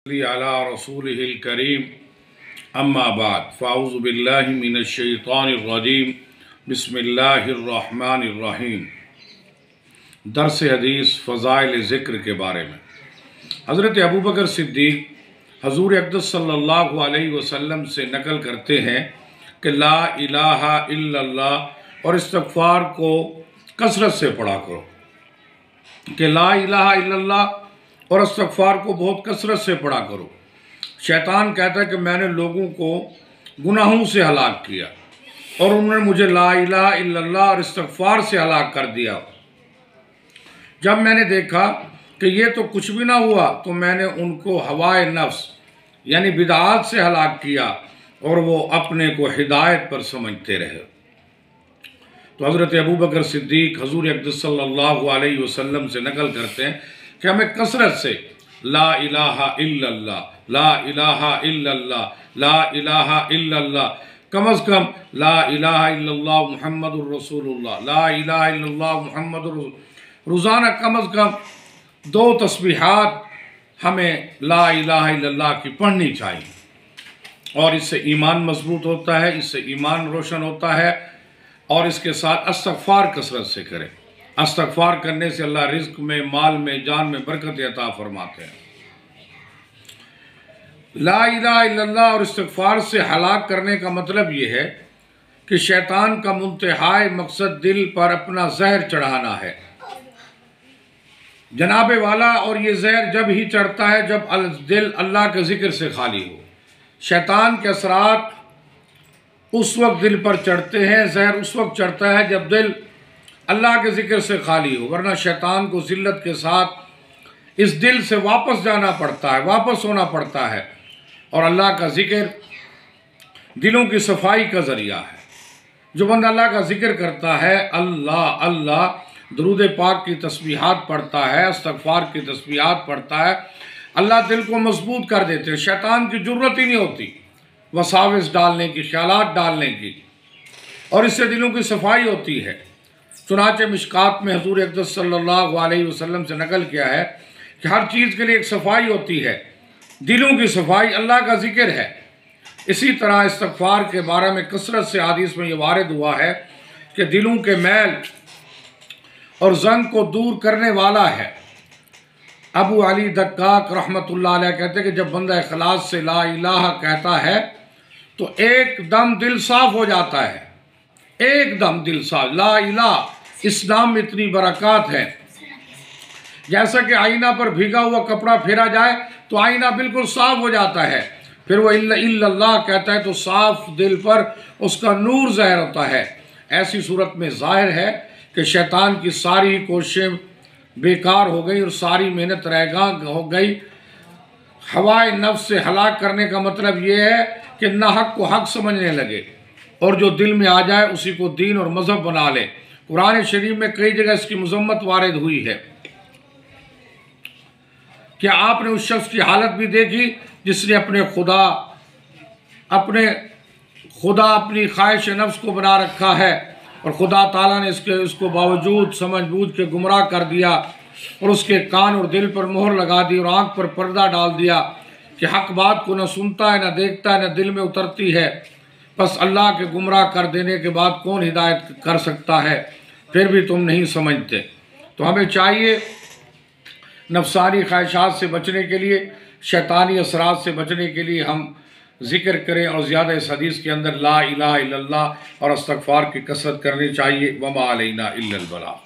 علی رسولہ الکریم اما بعد فاعوذ باللہ من الشیطان الرجیم بسم اللہ الرحمن الرحیم۔ درس حدیث فضائل ذکر کے بارے میں حضرت ابوبکر صدیق حضور اقدس صلی اللہ علیہ وسلم سے نقل کرتے ہیں کہ لا الہ الا اللہ اور استغفار کو کثرت سے پڑھا کرو، کہ لا الہ الا اللہ اور استغفار کو بہت کثرت سے پڑھا کرو۔ شیطان کہتا ہے کہ میں نے لوگوں کو گناہوں سے ہلاک کیا اور انہوں نے مجھے لا الہ الا اللہ اور استغفار سے ہلاک کر دیا۔ جب میں نے دیکھا کہ یہ تو کچھ بھی نہ ہوا تو میں نے ان کو ہوائے نفس یعنی بدعات سے ہلاک کیا اور وہ اپنے کو ہدایت پر سمجھتے رہے۔ تو حضرت ابوبکر صدیق حضور اقدس صلی اللہ علیہ وسلم سے نقل کرتے ہیں کہ ہمیں کثرت سے لا الہ الا اللہ، لا الہ الا اللہ، لا الہ الا اللہ، کم از کم لا الہ الا اللہ محمد الرسول اللہ، لا الہ الا اللہ محمد الرسول، روزانہ کم از کم 2 تسبیحات ہمیں لا الہ الا اللہ کی پڑھنی چاہیے، اور اس سے ایمان مضبوط ہوتا ہے، اس سے ایمان روشن ہوتا ہے، اور اس کے ساتھ استغفار کثرت سے کریں۔ استغفار کرنے سے اللہ رزق میں، مال میں، جان میں برکت عطا فرماتے ہیں۔ لا الہ الا اللہ اور استغفار سے ہلاک کرنے کا مطلب یہ ہے کہ شیطان کا منتہائی مقصد دل پر اپنا زہر چڑھانا ہے جناب والا، اور یہ زہر جب ہی چڑھتا ہے جب دل اللہ کے ذکر سے خالی ہو۔ شیطان کے اثرات اس وقت دل پر چڑھتے ہیں، زہر اس وقت چڑھتا ہے جب دل اللہ کے ذکر سے خالی ہو، ورنہ شیطان کو ذلت کے ساتھ اس دل سے واپس جانا پڑتا ہے، واپس ہونا پڑتا ہے، اور اللہ کا ذکر دلوں کی صفائی کا ذریعہ ہے۔ جو بندہ اللہ کا ذکر کرتا ہے، اللہ اللہ درود پاک کی تسبیحات پڑھتا ہے، استغفار کی تسبیحات پڑھتا ہے، اللہ دل کو مضبوط کر دیتے ہیں، شیطان کی ضرورت ہی نہیں ہوتی وساوس ڈالنے کی، خیالات ڈالنے کی، اور اس سے دلوں کی صفائی ہوتی ہے۔ چنانچہ مشکات میں حضور اقدس صلی اللہ علیہ وسلم سے نقل کیا ہے کہ ہر چیز کے لیے ایک صفائی ہوتی ہے، دلوں کی صفائی اللہ کا ذکر ہے۔ اسی طرح استغفار کے بارے میں کثرت سے حدیث میں یہ وارد ہوا ہے کہ دلوں کے میل اور زنگ کو دور کرنے والا ہے۔ ابو علی دقاق رحمۃ اللہ علیہ کہتے ہیں کہ جب بندہ اخلاص سے لا الہ کہتا ہے تو ایک دم دل صاف ہو جاتا ہے، ایک دم دل صاف۔ لا الہ، اس نام میں اتنی برکات ہے، جیسا کہ آئینہ پر بھیگا ہوا کپڑا پھیرا جائے تو آئینہ بالکل صاف ہو جاتا ہے، پھر وہ الا اللہ کہتا ہے تو صاف دل پر اس کا نور ظاہر ہوتا ہے۔ ایسی صورت میں ظاہر ہے کہ شیطان کی ساری کوششیں بیکار ہو گئی اور ساری محنت ریگاں ہو گئی۔ ہوائے نفس سے ہلاک کرنے کا مطلب یہ ہے کہ نہ حق کو حق سمجھنے لگے، اور جو دل میں آ جائے اسی کو دین اور مذہب بنا لے۔ قرآن شریف میں کئی جگہ اس کی مذمت وارد ہوئی ہے۔ کیا آپ نے اس شخص کی حالت بھی دیکھی جس نے اپنے خدا اپنی خواہش نفس کو بنا رکھا ہے، اور خدا تعالیٰ نے اس کو باوجود سمجھ بوجھ کے گمراہ کر دیا، اور اس کے کان اور دل پر مہر لگا دی اور آنکھ پر پردہ ڈال دیا کہ حق بات کو نہ سنتا ہے، نہ دیکھتا ہے، نہ دل میں اترتی ہے۔ بس اللہ کے گمراہ کر دینے کے بعد کون ہدایت کر سکتا ہے؟ پھر بھی تم نہیں سمجھتے۔ تو ہمیں چاہیے نفسانی خواہشات سے بچنے کے لیے، شیطانی اثرات سے بچنے کے لیے ہم ذکر کریں، اور زیادہ اس حدیث کے اندر لا الہ الا اللہ اور استغفار کی کثرت کرنی چاہیے۔ وما علینا الا البلاغ۔